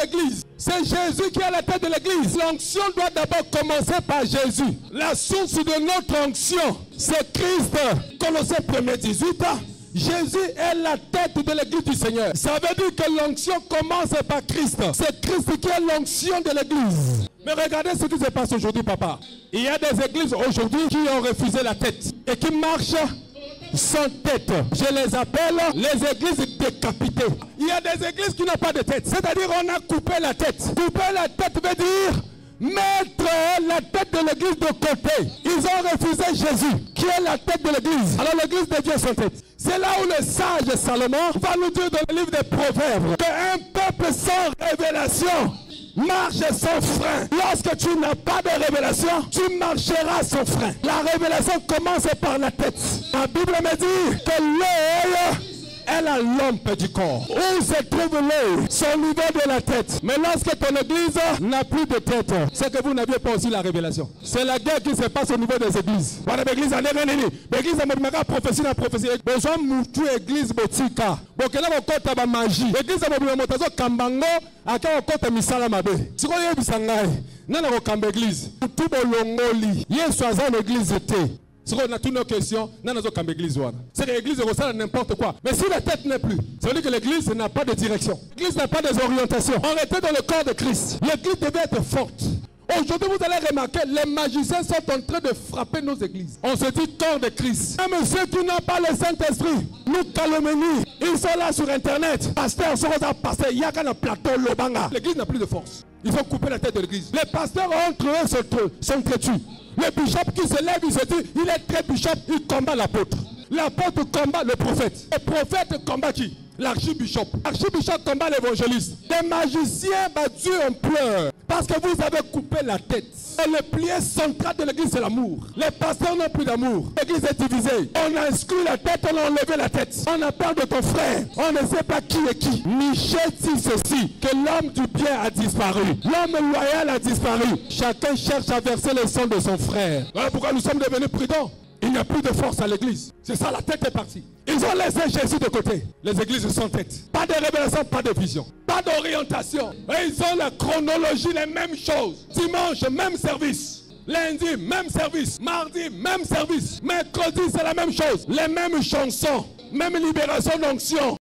l'église. C'est Jésus qui est la tête de l'église. L'onction doit d'abord commencer par Jésus. La source de notre onction, c'est Christ. Colossiens 1:18. Jésus est la tête de l'église du Seigneur. Ça veut dire que l'onction commence par Christ. C'est Christ qui est l'onction de l'église. Mais regardez ce qui se passe aujourd'hui, papa. Il y a des églises aujourd'hui qui ont refusé la tête et qui marchent sans tête. Je les appelle les églises décapitées. Il y a des églises qui n'ont pas de tête. C'est-à-dire on a coupé la tête. Couper la tête veut dire mettre la tête de l'église de côté. Ils ont refusé Jésus, qui est la tête de l'église. Alors l'église devient sans tête. C'est là où le sage Salomon va nous dire dans le livre des Proverbes qu'un peuple sans révélation marche sans frein. Lorsque tu n'as pas de révélation, tu marcheras sans frein. La révélation commence par la tête. La Bible me dit que l'œil est la lampe du corps. Où se trouve l'œil? C'est au niveau de la tête. Mais lorsque ton église n'a plus de tête, c'est que vous n'aviez pas aussi la révélation. C'est la guerre qui se passe au niveau des églises. Voilà, l'église en est réunie. L'église a même prophétie dans la prophétie. Besoin de l'église botika. Bon, que là, on compte ma magie. L'église a même monté kambango. Aka on compte misala mabe. Si on y est bisangai, nana on kambe église. Tout le longoli. Hier soir l'église était. Si on a toutes nos questions, nous avons une église. C'est l'église ressemble à n'importe quoi. Mais si la tête n'est plus, ça veut dire que l'église n'a pas de direction. L'église n'a pas des orientations. On était dans le corps de Christ. L'église devait être forte. Aujourd'hui, vous allez remarquer, les magiciens sont en train de frapper nos églises. On se dit corps de Christ. Même ceux qui n'ont pas le Saint-Esprit, nous calomnient. Ils sont là sur Internet. Pasteur, sur un pasteur, il y a un plateau, Lobanga. L'église n'a plus de force. Ils ont coupé la tête de l'église. Les pasteurs ont trouvé son têtu. Le bishop qui se lève, il se dit, il est très bishop, il combat l'apôtre. L'apôtre combat le prophète. Le prophète combat qui? L'archibishop. L'archibishop combat l'évangéliste. Les magiciens battus en pleurs parce que vous avez coupé la tête. Et le pilier central de l'église, c'est l'amour. Les pasteurs n'ont plus d'amour. L'église est divisée. On a exclu la tête, on a enlevé la tête. On a peur de ton frère. On ne sait pas qui est qui. Michel dit ceci, que l'homme du bien a disparu. L'homme loyal a disparu. Chacun cherche à verser le sang de son frère. Voilà pourquoi nous sommes devenus prudents. Il n'y a plus de force à l'église. C'est ça, la tête est partie. Ils ont laissé Jésus de côté. Les églises sans tête. Pas de révélation, pas de vision. Pas d'orientation. Et ils ont la chronologie, les mêmes choses. Dimanche, même service. Lundi, même service. Mardi, même service. Mercredi, c'est la même chose. Les mêmes chansons. Même libération d'onction.